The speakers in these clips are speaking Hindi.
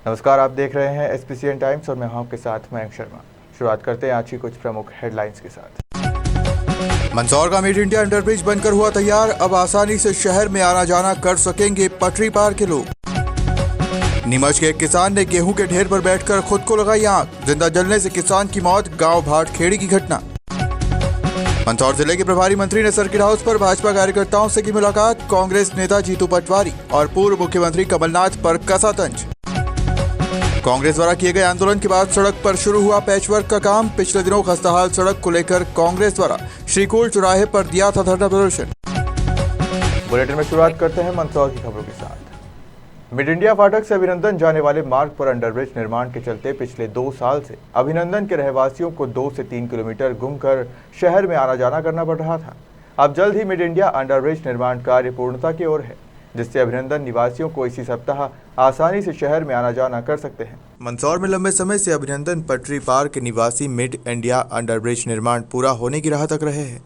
नमस्कार, आप देख रहे हैं एसपीसीएन टाइम्स और मैं हूं आपके साथ मयंक शर्मा। शुरुआत करते हैं आज की कुछ प्रमुख हेडलाइंस के साथ। मंदसौर का मेड इंडिया अंडरब्रिज बनकर हुआ तैयार। अब आसानी से शहर में आना जाना कर सकेंगे पटरी पार के लोग। नीमच के एक किसान ने गेहूं के ढेर पर बैठकर खुद को लगाई आग। जिंदा जलने से किसान की मौत। गांव भाटखेड़ी की घटना। मंदसौर जिले के प्रभारी मंत्री ने सर्किट हाउस पर भाजपा कार्यकर्ताओं से की मुलाकात। कांग्रेस नेता जीतू पटवारी और पूर्व मुख्यमंत्री कमलनाथ पर कसा तंज। कांग्रेस द्वारा किए गए आंदोलन के बाद सड़क पर शुरू हुआ पैचवर्क का काम। पिछले दिनों खस्ताहाल सड़क को लेकर कांग्रेस द्वारा श्रीकोल चौराहे पर दिया था धरना प्रदर्शन। बुलेटिन में शुरुआत करते हैं मंदसौर की खबरों के साथ। मिड इंडिया फाटक से अभिनंदन जाने वाले मार्ग पर अंडरब्रिज निर्माण के चलते पिछले 2 साल से अभिनंदन के रहवासियों को 2 से 3 किलोमीटर घूमकर शहर में आना जाना करना पड़ रहा था। अब जल्द ही मिड इंडिया अंडरब्रिज निर्माण कार्य पूर्णता की ओर है, जिससे अभिनंदन निवासियों को इसी सप्ताह आसानी से शहर में आना जाना कर सकते हैं। मंदसौर में लंबे समय से अभिनंदन पटरी पार के निवासी मिड इंडिया अंडरब्रिज निर्माण पूरा होने की राह तक रहे हैं।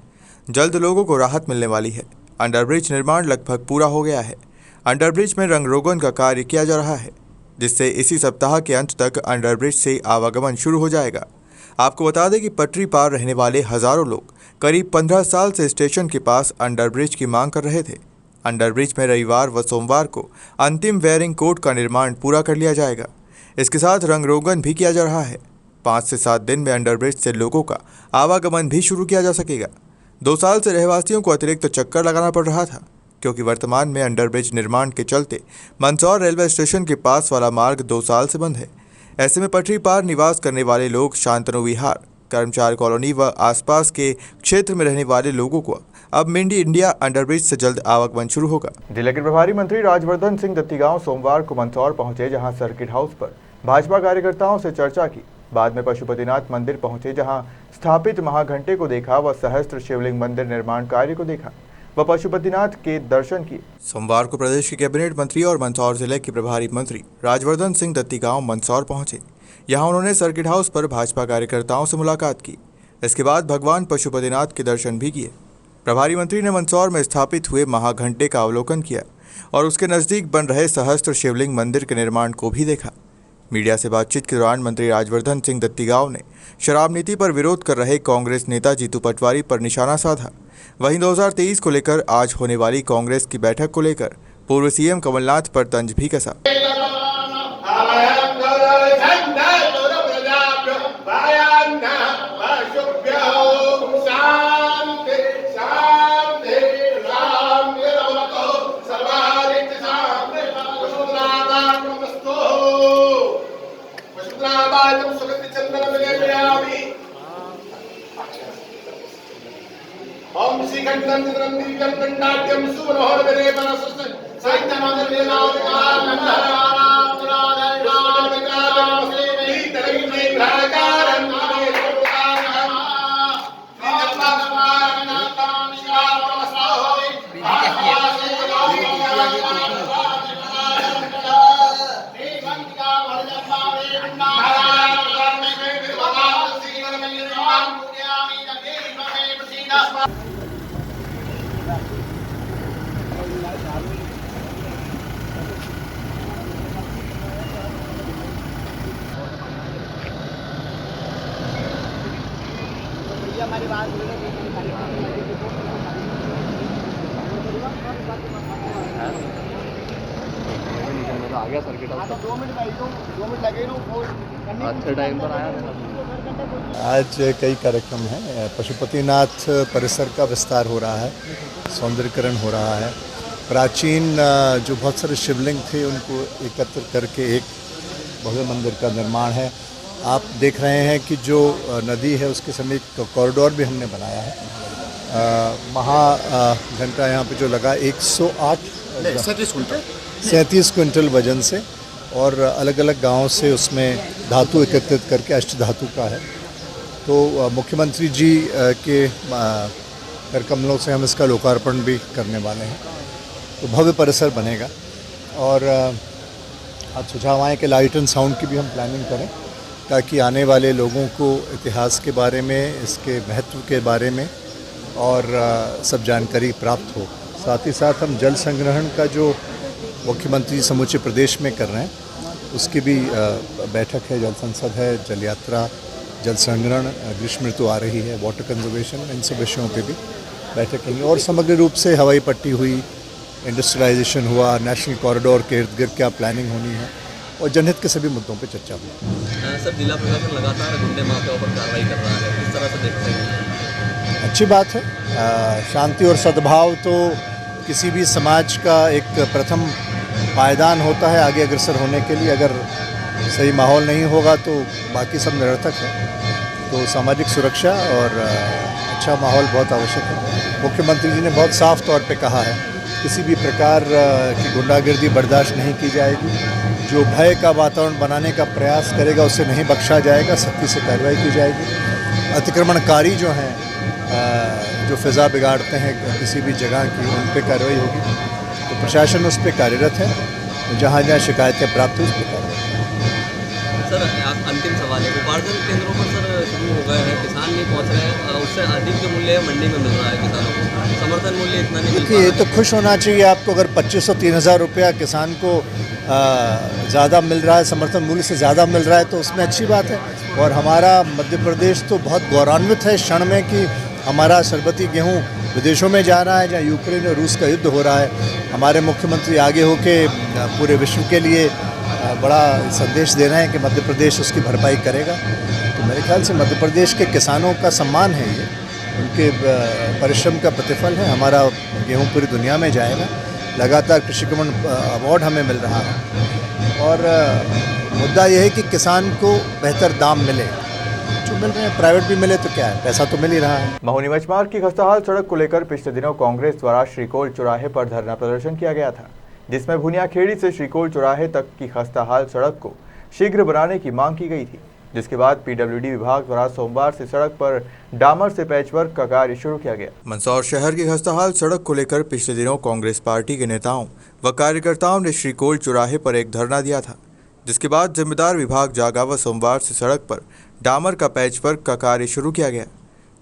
जल्द लोगों को राहत मिलने वाली है। अंडरब्रिज निर्माण लगभग पूरा हो गया है। अंडरब्रिज में रंग रोगन का कार्य किया जा रहा है, जिससे इसी सप्ताह के अंत तक अंडरब्रिज से आवागमन शुरू हो जाएगा। आपको बता दें कि पटरी पार रहने वाले हजारों लोग करीब 15 साल से स्टेशन के पास अंडरब्रिज की मांग कर रहे थे। अंडरब्रिज में रविवार व सोमवार को अंतिम वेयरिंग कोड का निर्माण पूरा कर लिया जाएगा। इसके साथ रंग रोगन भी किया जा रहा है। 5 से 7 दिन में अंडरब्रिज से लोगों का आवागमन भी शुरू किया जा सकेगा। 2 साल से रहवासियों को अतिरिक्त चक्कर लगाना पड़ रहा था, क्योंकि वर्तमान में अंडरब्रिज निर्माण के चलते मंदसौर रेलवे स्टेशन के पास वाला मार्ग 2 साल से बंद है। ऐसे में पटरी पार निवास करने वाले लोग शांतनु विहार, कर्मचारी कॉलोनी व आसपास के क्षेत्र में रहने वाले लोगों को अब मिड इंडिया अंडरब्रिज से जल्द आवागमन शुरू होगा। जिले के प्रभारी मंत्री राजवर्धन सिंह दत्तीगांव सोमवार को मंदसौर पहुंचे, जहां सर्किट हाउस पर भाजपा कार्यकर्ताओं से चर्चा की। बाद में पशुपतिनाथ मंदिर पहुंचे, जहां स्थापित महाघंटे को देखा व सहस्त्र शिवलिंग मंदिर निर्माण कार्य को देखा व पशुपतिनाथ के दर्शन किए। सोमवार को प्रदेश के कैबिनेट मंत्री और मंदसौर जिले के प्रभारी मंत्री राजवर्धन सिंह दत्तीगांव मंदसौर पहुंचे। यहां उन्होंने सर्किट हाउस पर भाजपा कार्यकर्ताओं से मुलाकात की। इसके बाद भगवान पशुपतिनाथ के दर्शन भी किए। प्रभारी मंत्री ने मंदसौर में स्थापित हुए महाघंटे का अवलोकन किया और उसके नजदीक बन रहे सहस्त्र शिवलिंग मंदिर के निर्माण को भी देखा। मीडिया से बातचीत के दौरान मंत्री राजवर्धन सिंह दत्तीगांव ने शराब नीति पर विरोध कर रहे कांग्रेस नेता जीतू पटवारी पर निशाना साधा। वहीं 2023 को लेकर आज होने वाली कांग्रेस की बैठक को लेकर पूर्व सीएम कमलनाथ पर तंज भी कसा। ओम श्री कंठं चंद्रम कंडाट्यम सुमनोहर मेरे परसुस्त साहित्य मादर वेदावतार नंदराम पुराण विकाराम श्री तलगी में भ्राकारं नामे लोकानां श्री जन्मात्मारं नाम निशाल नमस्ता होय आवासे हमारी बात आ गया सर्किट हाउस। 2 मिनट लगे ना, अच्छे टाइम पर आया। आज कई कार्यक्रम हैं। पशुपतिनाथ परिसर का विस्तार हो रहा है, सौंदर्यीकरण हो रहा है। प्राचीन जो बहुत सारे शिवलिंग थे उनको एकत्र करके एक भव्य मंदिर का निर्माण है। आप देख रहे हैं कि जो नदी है उसके समीप कॉरिडोर भी हमने बनाया है। महाघंटा यहाँ पे जो लगा 37 क्विंटल वजन से और अलग अलग गांव से उसमें धातु एकत्रित करके अष्ट धातु का है। तो मुख्यमंत्री जी के कर कमलों से हम इसका लोकार्पण भी करने वाले हैं। तो भव्य परिसर बनेगा और आज सुझाव आए कि लाइट एंड साउंड की भी हम प्लानिंग करें, ताकि आने वाले लोगों को इतिहास के बारे में, इसके महत्व के बारे में और सब जानकारी प्राप्त हो। साथ ही साथ हम जल संग्रहण का जो मुख्यमंत्री समूचे प्रदेश में कर रहे हैं उसकी भी बैठक है, जल संसद है, जल यात्रा, जल संग्रहण, ग्रीष्म ऋतु आ रही है, वाटर कंजर्वेशन, इन सब विषयों पे भी बैठक होंगी। और समग्र रूप से हवाई पट्टी हुई, इंडस्ट्रियलाइजेशन हुआ, नेशनल कॉरिडोर के इर्द गिर्द क्या प्लानिंग होनी है और जनहित के सभी मुद्दों पे चर्चा हुई। सर, जिला प्रशासन लगातार गुंडे माफियाओं पर कार्रवाई कर रहा है, किस तरह से देखते हैं? अच्छी बात है। शांति और सद्भाव तो किसी भी समाज का एक प्रथम पायदान होता है आगे अग्रसर होने के लिए। अगर सही माहौल नहीं होगा तो बाकी सब निरर्थक है। तो सामाजिक सुरक्षा और अच्छा माहौल बहुत आवश्यक है। मुख्यमंत्री जी ने बहुत साफ तौर पे कहा है किसी भी प्रकार की गुंडागर्दी बर्दाश्त नहीं की जाएगी। जो भय का वातावरण बनाने का प्रयास करेगा उसे नहीं बख्शा जाएगा, सख्ती से कार्रवाई की जाएगी। अतिक्रमणकारी जो हैं, जो फ़िज़ा बिगाड़ते हैं किसी भी जगह की, उन पर कार्रवाई होगी। तो प्रशासन उस पर कार्यरत है, जहाँ जहाँ शिकायतें प्राप्त हुई उस पर कार्रवाई। सर, अंतिम सवाल है, उपार्जन केंद्रों पर सर शुरू हो गए हैं, किसान नहीं पहुंच रहे हैं, उससे अधिक जो मूल्य मंडी में मिल रहा है किसानों को, समर्थन मूल्य इतना नहीं मिल देखिए, ये तो खुश होना चाहिए आपको। अगर 2500-3000 रुपया किसान को ज़्यादा मिल रहा है, समर्थन मूल्य से ज़्यादा मिल रहा है, तो उसमें अच्छी बात है। और हमारा मध्य प्रदेश तो बहुत गौरवान्वित है इस क्षण में कि हमारा शरबती गेहूँ विदेशों में जा रहा है, जहाँ यूक्रेन और रूस का युद्ध हो रहा है। हमारे मुख्यमंत्री आगे होके पूरे विश्व के लिए बड़ा संदेश दे रहे हैं कि मध्य प्रदेश उसकी भरपाई करेगा। तो मेरे ख्याल से मध्य प्रदेश के किसानों का सम्मान है ये, उनके परिश्रम का प्रतिफल है। हमारा गेहूँ पूरी दुनिया में जाएगा। लगातार कृषि क्रमण अवार्ड हमें मिल रहा है और मुद्दा यह है कि किसान को बेहतर दाम मिले। जो मिल रहे हैं प्राइवेट भी मिले तो क्या है, पैसा तो मिल ही रहा है। महोनी मचमार्ग की खस्ताहाल सड़क को लेकर पिछले दिनों कांग्रेस द्वारा श्रीकोल चौराहे पर धरना प्रदर्शन किया गया था, जिसमें भुनियाखेड़ी से श्रीकोल चौराहे तक की खस्ताहाल सड़क को शीघ्र बनाने की मांग की गई थी। जिसके बाद पीडब्ल्यूडी विभाग द्वारा सोमवार से सड़क पर डामर से पैचवर्क का कार्य शुरू किया गया। मंदसौर शहर की खस्ताहाल सड़क को लेकर पिछले दिनों कांग्रेस पार्टी के नेताओं व कार्यकर्ताओं ने श्रीकोल चौराहे पर एक धरना दिया था, जिसके बाद जिम्मेदार विभाग जागा व सोमवार से सड़क पर डामर का पैचवर्क का कार्य शुरू किया गया।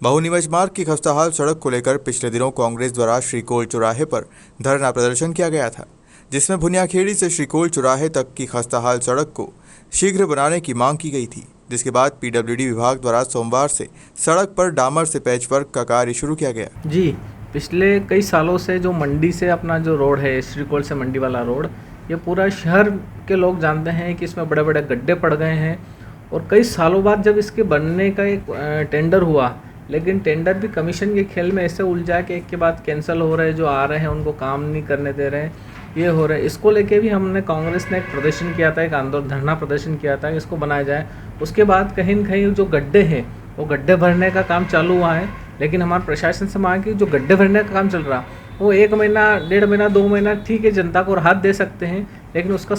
महोनी मचमार्ग की खस्ताहाल सड़क को लेकर पिछले दिनों कांग्रेस द्वारा श्रीकोल चौराहे पर धरना प्रदर्शन किया गया था, जिसमें भुनियाखेड़ी से श्रीकोल चौराहे तक की खस्ताहाल सड़क को शीघ्र बनाने की मांग की गई थी। जिसके बाद पीडब्ल्यूडी विभाग द्वारा सोमवार से सड़क पर डामर से पैचवर्क का कार्य शुरू किया गया। जी, पिछले कई सालों से जो मंडी से अपना जो रोड है, श्रीकोल से मंडी वाला रोड, ये पूरा शहर के लोग जानते हैं कि इसमें बड़े बड़े गड्ढे पड़ गए हैं। और कई सालों बाद जब इसके बनने का एक टेंडर हुआ, लेकिन टेंडर भी कमीशन के खेल में ऐसे उलझा कि एक के बाद कैंसिल हो रहे, जो आ रहे हैं उनको काम नहीं करने दे रहे हैं, ये हो रहा है। इसको लेके भी हमने कांग्रेस ने एक प्रदर्शन किया था, एक आंदोलन धरना प्रदर्शन किया था कि इसको बनाया जाए। उसके बाद कहीं न कहीं जो गड्ढे हैं वो गड्ढे भरने का काम चालू हुआ है, लेकिन हमारे प्रशासन से मांग कि जो गड्ढे भरने का काम चल रहा वो 1 महीना, 1.5 महीना, 2 महीना ठीक है, जनता को राहत दे सकते हैं, लेकिन उसका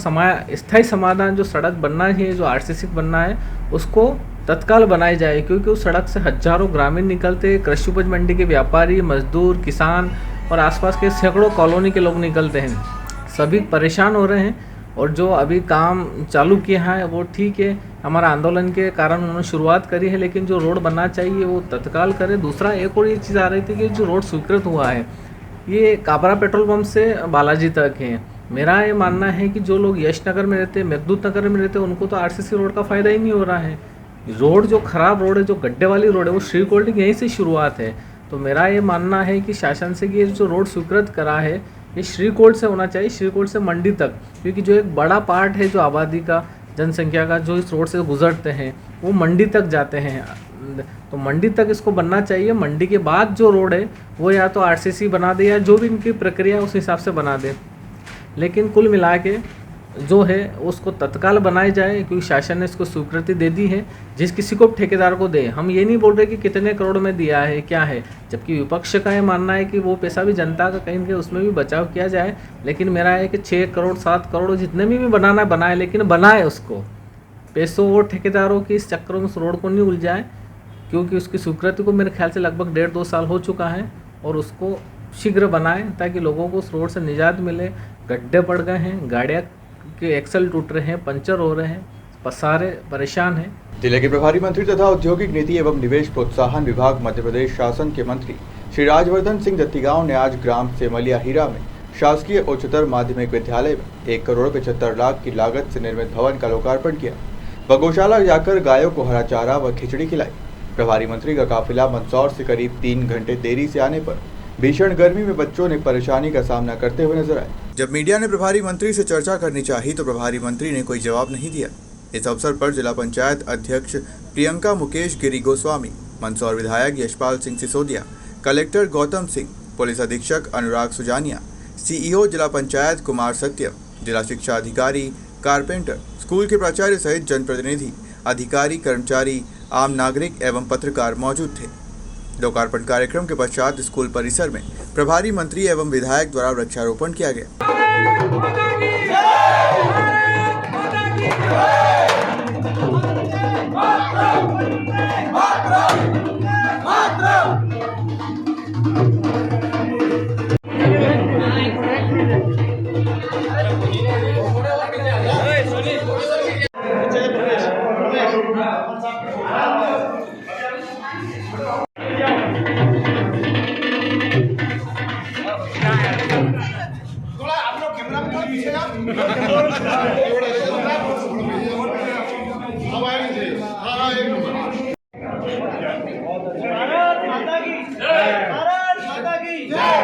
स्थायी समाधान जो सड़क बनना है, जो आरसीसी बनना है, उसको तत्काल बनाई जाए। क्योंकि उस सड़क से हजारों ग्रामीण निकलते, कृषि उपज मंडी के व्यापारी, मजदूर, किसान और आसपास के सैकड़ों कॉलोनी के लोग निकलते हैं। सभी परेशान हो रहे हैं। और जो अभी काम चालू किया है वो ठीक है, हमारा आंदोलन के कारण उन्होंने शुरुआत करी है, लेकिन जो रोड बनना चाहिए वो तत्काल करें। दूसरा एक और ये चीज़ आ रही थी कि जो रोड स्वीकृत हुआ है ये काबरा पेट्रोल पंप से बालाजी तक है। मेरा ये मानना है कि जो लोग यश नगर में रहते, मेघदूत नगर में रहते, उनको तो आरसीसी रोड का फ़ायदा ही नहीं हो रहा है। रोड जो ख़राब रोड है, जो गड्ढे वाली रोड है, वो श्रीकोल की यहीं से शुरुआत है। तो मेरा ये मानना है कि शासन से कि ये जो रोड स्वीकृत करा है ये श्रीकोल से होना चाहिए, श्रीकोल से मंडी तक, क्योंकि जो एक बड़ा पार्ट है जो आबादी का, जनसंख्या का, जो इस रोड से गुजरते हैं वो मंडी तक जाते हैं। तो मंडी तक इसको बनना चाहिए। मंडी के बाद जो रोड है वो या तो आरसीसी बना दे या जो भी इनकी प्रक्रिया उस हिसाब से बना दे, लेकिन कुल मिला के जो है उसको तत्काल बनाई जाए, क्योंकि शासन ने इसको स्वीकृति दे दी है। जिस किसी को ठेकेदार को दे, हम ये नहीं बोल रहे कि कितने करोड़ में दिया है क्या है, जबकि विपक्ष का ये मानना है कि वो पैसा भी जनता का कहीं ना उसमें भी बचाव किया जाए। लेकिन मेरा है कि 6 करोड़ 7 करोड़ जितने भी बनाना है बनाए, लेकिन बनाए उसको पैसों और ठेकेदारों की इस चक्करों में उस रोड को नहीं उलझाए, क्योंकि उसकी स्वीकृति को मेरे ख्याल से लगभग 1.5-2 साल हो चुका है। और उसको शीघ्र बनाएं ताकि लोगों को उस रोड से निजात मिले। गड्ढे पड़ गए हैं, गाड़ियाँ के एक्सल टूट रहे हैं, पंचर हो रहे हैं, सारे परेशान हैं। जिले के प्रभारी मंत्री तथा औद्योगिक नीति एवं निवेश प्रोत्साहन विभाग मध्य प्रदेश शासन के मंत्री श्री राजवर्धन सिंह दत्तीगांव ने आज ग्राम सेमलिया हीरा में शासकीय उच्चतर माध्यमिक विद्यालय में 1,75,00,000 की लागत से निर्मित भवन का लोकार्पण किया व गौशाला जाकर गायों को हरा चारा व खिचड़ी खिलाई। प्रभारी मंत्री का काफिला मंदसौर से करीब 3 घंटे देरी से आने पर भीषण गर्मी में बच्चों ने परेशानी का सामना करते हुए नजर आए। जब मीडिया ने प्रभारी मंत्री से चर्चा करनी चाही तो प्रभारी मंत्री ने कोई जवाब नहीं दिया। इस अवसर पर जिला पंचायत अध्यक्ष प्रियंका मुकेश गिरी गोस्वामी, मंदसौर विधायक यशपाल सिंह सिसोदिया, कलेक्टर गौतम सिंह, पुलिस अधीक्षक अनुराग सुजानिया, सीईओ जिला पंचायत कुमार सत्यम, जिला शिक्षा अधिकारी कारपेंटर, स्कूल के प्राचार्य सहित जनप्रतिनिधि, अधिकारी, कर्मचारी, आम नागरिक एवं पत्रकार मौजूद थे। लोकार्पण कार्यक्रम के पश्चात स्कूल परिसर में प्रभारी मंत्री एवं विधायक द्वारा वृक्षारोपण किया गया। थोड़ा आप लोग कैमरा में थोड़ा पीछे ना अब आएंगे। हाँ एक नंबर। भारत माता की जय। भारत माता की जय।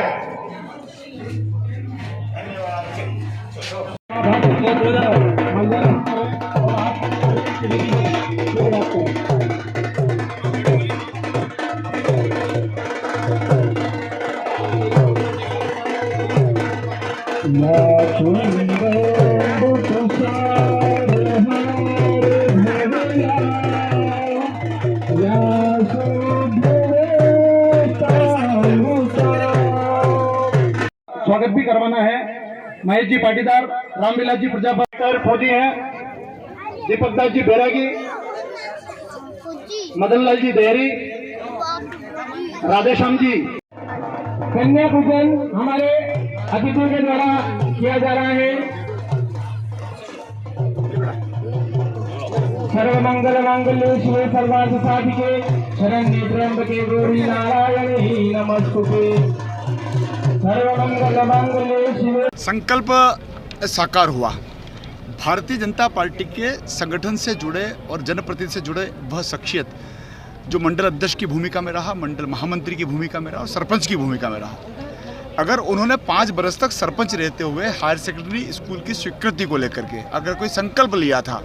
स्वागत भी करवाना है। महेश जी पाटीदार, रामविलास जी प्रजापति फौजी हैं, दीपक दास जी बैरागी, मदन लाल जी देहरी, राधेश्याम जी। कन्या पूजन हमारे अतिथियों के द्वारा किया जा रहा है। सर्वमंगल मांगल्ये शिवे सर्वार्थ साधिके शरण्ये त्र्यंबके गौरी नारायणी नमस्तुते। सर्वमंगल मांगल्ये शिवे। संकल्प साकार हुआ। भारतीय जनता पार्टी के संगठन से जुड़े और जनप्रतिनिधि से जुड़े वह शख्सियत जो मंडल अध्यक्ष की भूमिका में रहा, मंडल महामंत्री की भूमिका में रहा और सरपंच की भूमिका में रहा, अगर उन्होंने 5 बरस तक सरपंच रहते हुए हायर सेकेंडरी स्कूल की स्वीकृति को लेकर के अगर कोई संकल्प लिया था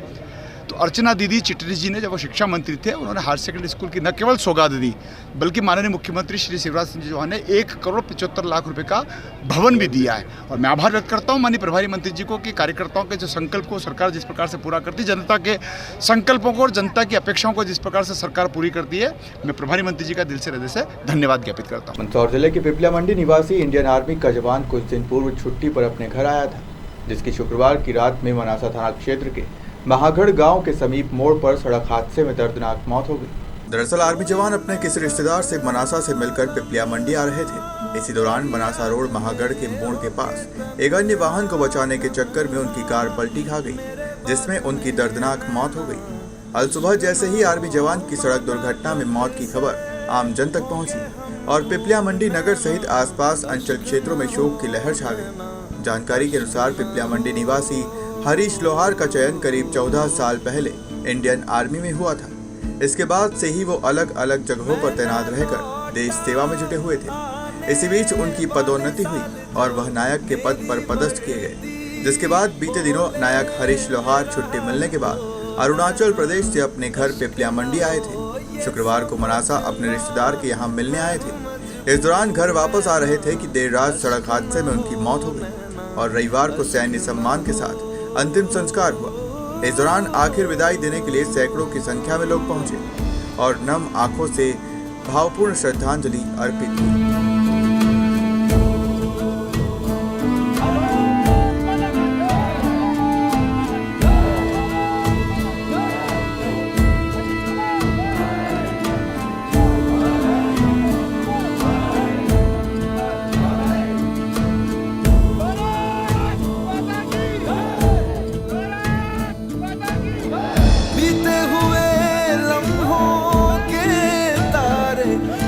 तो अर्चना दीदी चिटरी जी ने जब वो शिक्षा मंत्री थे उन्होंने हायर सेकेंडरी स्कूल की न केवल सौगात दी बल्कि माननीय मुख्यमंत्री श्री शिवराज सिंह चौहान ने 1,75,00,000 रुपए का भवन भी दिया है। और मैं आभार व्यक्त करता हूँ माननीय प्रभारी मंत्री जी को कि कार्यकर्ताओं के जो संकल्प को सरकार जिस प्रकार से पूरा करती है, जनता के संकल्पों को और जनता की अपेक्षाओं को जिस प्रकार से सरकार पूरी करती है, मैं प्रभारी मंत्री जी का दिल से हृदय से धन्यवाद ज्ञापित करता हूँ। मंदसौर जिले के पिपलिया मंडी निवासी इंडियन आर्मी का जवान कुछ दिन पूर्व छुट्टी पर अपने घर आया था, जिसकी शुक्रवार की रात में मनासा थाना क्षेत्र के महागढ़ गांव के समीप मोड़ पर सड़क हादसे में दर्दनाक मौत हो गई। दरअसल आर्मी जवान अपने किसी रिश्तेदार से मनासा से मिलकर पिपलिया मंडी आ रहे थे। इसी दौरान मनासा रोड महागढ़ के मोड़ के पास एक अन्य वाहन को बचाने के चक्कर में उनकी कार पलटी खा गई, जिसमें उनकी दर्दनाक मौत हो गई। कल सुबह जैसे ही आर्मी जवान की सड़क दुर्घटना में मौत की खबर आम जन तक पहुंची और पिपलिया मंडी नगर सहित आसपास अंचल क्षेत्रों में शोक की लहर छा गई। जानकारी के अनुसार पिपलिया मंडी निवासी हरीश लोहार का चयन करीब 14 साल पहले इंडियन आर्मी में हुआ था। इसके बाद से ही वो अलग अलग जगहों पर तैनात रहकर देश सेवा में जुटे हुए थे। इसी बीच उनकी पदोन्नति हुई और वह नायक के पद पर पदस्थ किए गए, जिसके बाद बीते दिनों नायक हरीश लोहार छुट्टी मिलने के बाद अरुणाचल प्रदेश से अपने घर पिपलिया मंडी आए थे। शुक्रवार को मनासा अपने रिश्तेदार के यहाँ मिलने आए थे। इस दौरान घर वापस आ रहे थे कि देर रात सड़क हादसे में उनकी मौत हो गई और रविवार को सैन्य सम्मान के साथ अंतिम संस्कार हुआ। इस दौरान आखिर विदाई देने के लिए सैकड़ों की संख्या में लोग पहुंचे और नम आंखों से भावपूर्ण श्रद्धांजलि अर्पित की।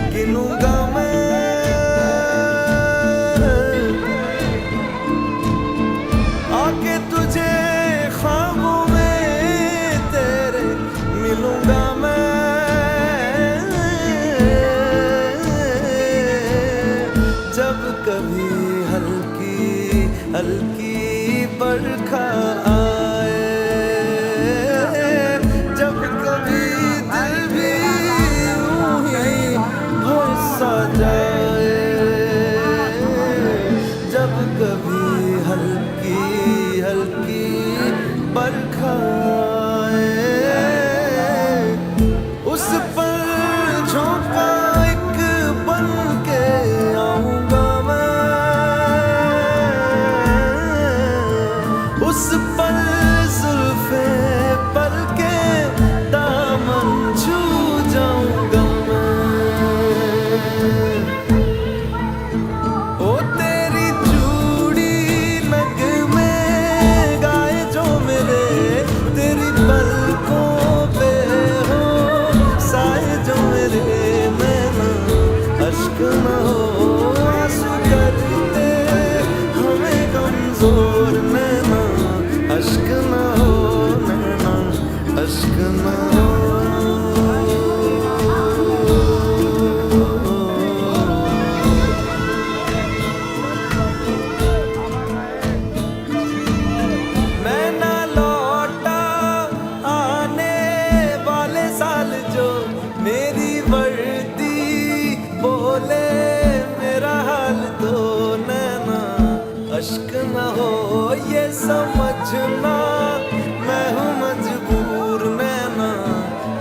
गिनूंगा मैं आके तुझे ख्वाबों में तेरे मिलूंगा मैं, जब कभी हल्की हल्की बरखा आए, जब कभी दिल भी यूं ही भर सा जाए, जब कभी हल्की हल्की बरखा आए, उस पर झोंका एक बन के आऊंगा मैं, उस पर जुल्फे पर के दामन छू जाऊंगा मैं, ओ तेरी चूड़ी नग में गाए जो मेरे, तेरी पलकों पे हो साए जो मेरे, नैना अश्क न हो आंसू करते हमें कमजोर, नैना अश्क न हो, नैना अश्क न हो। मैं ना लौटा आने वाले साल जो मेरी वर्दी बोले मेरा हाल तो, नैना अश्क न हो ये समझना मैं हूँ मजबूर, नैना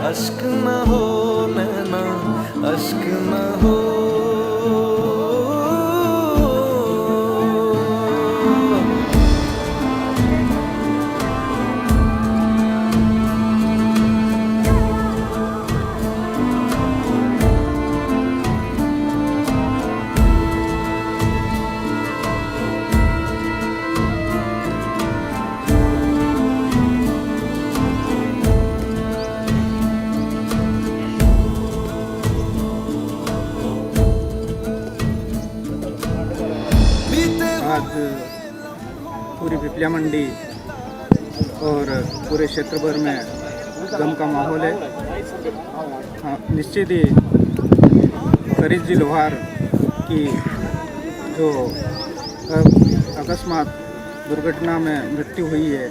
अश्क न हो, नैना अश्क न हो। आज पूरी पिपलिया मंडी और पूरे क्षेत्र भर में गम का माहौल है। हाँ, निश्चित ही फरीद जी लोहार की जो अकस्मात दुर्घटना में मृत्यु हुई है,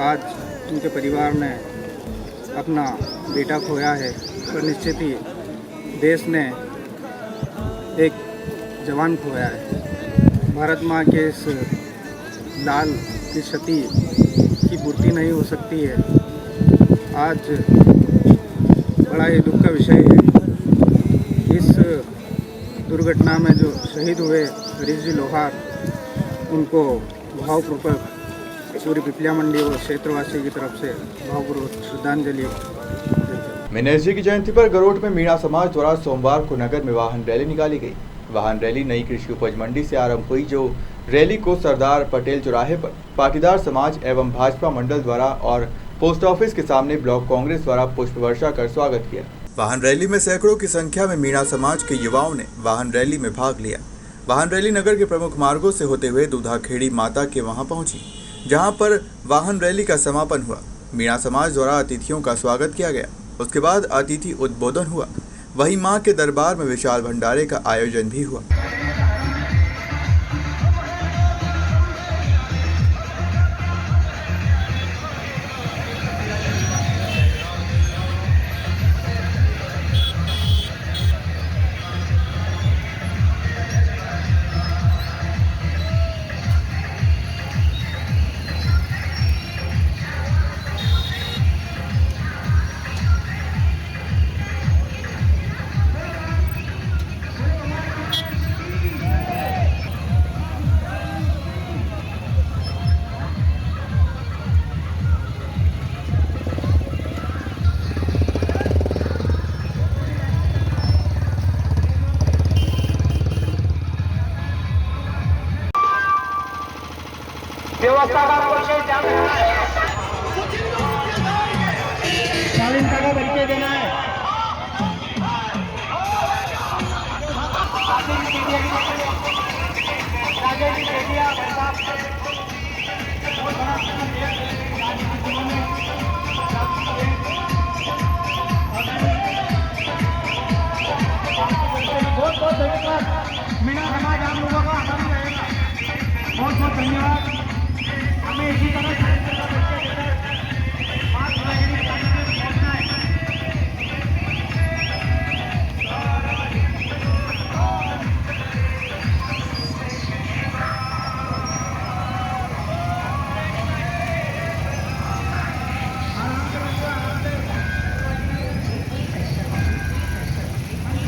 आज उनके परिवार ने अपना बेटा खोया है, और निश्चित ही देश ने एक जवान खोया है। भारत माँ के इस लाल की क्षति की पूर्ति नहीं हो सकती है। आज बड़ा ही दुख का विषय है। इस दुर्घटना में जो शहीद हुए फरीद जी लोहार, उनको भावपूर्वक पूरी पिपलिया मंडी और क्षेत्रवासी की तरफ से भावपूर्वक श्रद्धांजलि। मीनेश जी की जयंती पर गरोठ में मीणा समाज द्वारा सोमवार को नगर में वाहन रैली निकाली गई। वाहन रैली नई कृषि उपज मंडी से आरंभ हुई, जो रैली को सरदार पटेल चौराहे पर पाटीदार समाज एवं भाजपा मंडल द्वारा और पोस्ट ऑफिस के सामने ब्लॉक कांग्रेस द्वारा पुष्प वर्षा कर स्वागत किया। वाहन रैली में सैकड़ों की संख्या में मीणा समाज के युवाओं ने वाहन रैली में भाग लिया। वाहन रैली नगर के प्रमुख मार्गों से होते हुए दूधाखेड़ी माता के वहां पहुंची, जहां पर वाहन रैली का समापन हुआ। मीणा समाज द्वारा अतिथियों का स्वागत किया गया। उसके बाद अतिथि उद्बोधन हुआ। वहीं मां के दरबार में विशाल भंडारे का आयोजन भी हुआ।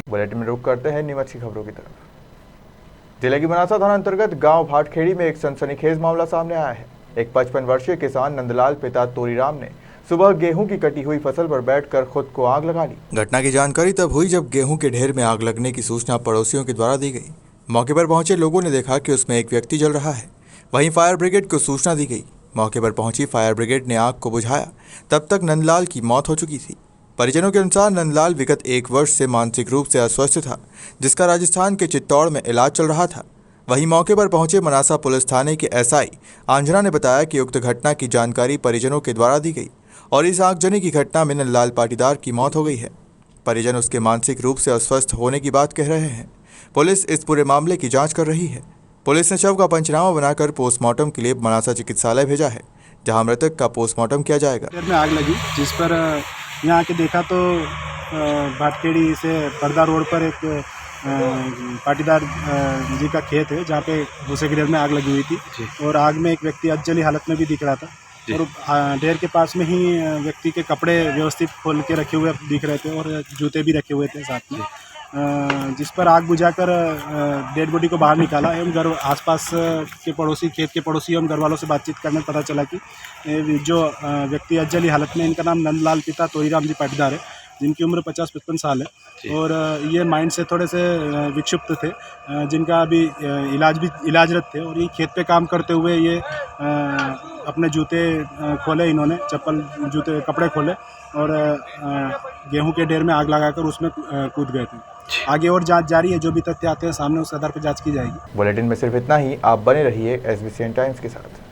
बुलेटिन में रुक करते हैं नीमच की खबरों की तरफ। जिले की मनासा थाना अंतर्गत गांव भाटखेड़ी में एक सनसनीखेज मामला सामने आया है। एक 55 वर्षीय किसान नंदलाल पिता तोरीराम ने सुबह गेहूं की कटी हुई फसल पर बैठकर खुद को आग लगा ली। घटना की जानकारी तब हुई जब गेहूं के ढेर में आग लगने की सूचना पड़ोसियों के द्वारा दी गई। मौके पर पहुंचे लोगों ने देखा कि उसमें एक व्यक्ति जल रहा है। वहीं फायर ब्रिगेड को सूचना दी गई। मौके पर पहुंची फायर ब्रिगेड ने आग को बुझाया। तब तक नंदलाल की मौत हो चुकी थी। परिजनों के अनुसार नंदलाल विगत 1 वर्ष से मानसिक रूप से अस्वस्थ था, जिसका राजस्थान के चित्तौड़ में इलाज चल रहा था। वहीं मौके पर पहुंचे मनासा पुलिस थाने के एसआई आंजना ने बताया कि उक्त घटना की जानकारी परिजनों के द्वारा दी गई और इस आगजनी की घटना में नंदलाल पाटीदार की मौत हो गई है। परिजन उसके मानसिक रूप से अस्वस्थ होने की बात कह रहे हैं। पुलिस इस पूरे मामले की जाँच कर रही है। पुलिस ने शव का पंचनामा बनाकर पोस्टमार्टम के लिए मनासा चिकित्सालय भेजा है, जहाँ मृतक का पोस्टमार्टम किया जाएगा। में आग लगी, जिस पर यहाँ आके देखा तो भाटखेड़ी से पर्दा रोड पर एक पाटीदार जी का खेत है, जहाँ पे भूसे की ढेर में आग लगी हुई थी और आग में एक व्यक्ति अधजली हालत में भी दिख रहा था और ढेर के पास में ही व्यक्ति के कपड़े व्यवस्थित खोल के रखे हुए दिख रहे थे और जूते भी रखे हुए थे साथ में, जिस पर आग बुझाकर डेड बॉडी को बाहर निकाला एवं घर आसपास के पड़ोसी, खेत के पड़ोसी एवं घर वालों से बातचीत करने पता चला कि जो व्यक्ति अधजली हालत में, इनका नाम नंदलाल पिता तोरीराम जी पाटीदार है, जिनकी उम्र 50-55 साल है और ये माइंड से थोड़े से विक्षिप्त थे, जिनका अभी इलाजरत थे और ये खेत पे काम करते हुए ये अपने जूते खोले, इन्होंने चप्पल जूते कपड़े खोले और गेहूं के ढेर में आग लगाकर उसमें कूद गए थे। आगे और जांच जारी है, जो भी तथ्य आते हैं सामने उस आधार पर जांच की जाएगी। बुलेटिन में सिर्फ इतना ही। आप बने रहिए SBCN टाइम्स के साथ।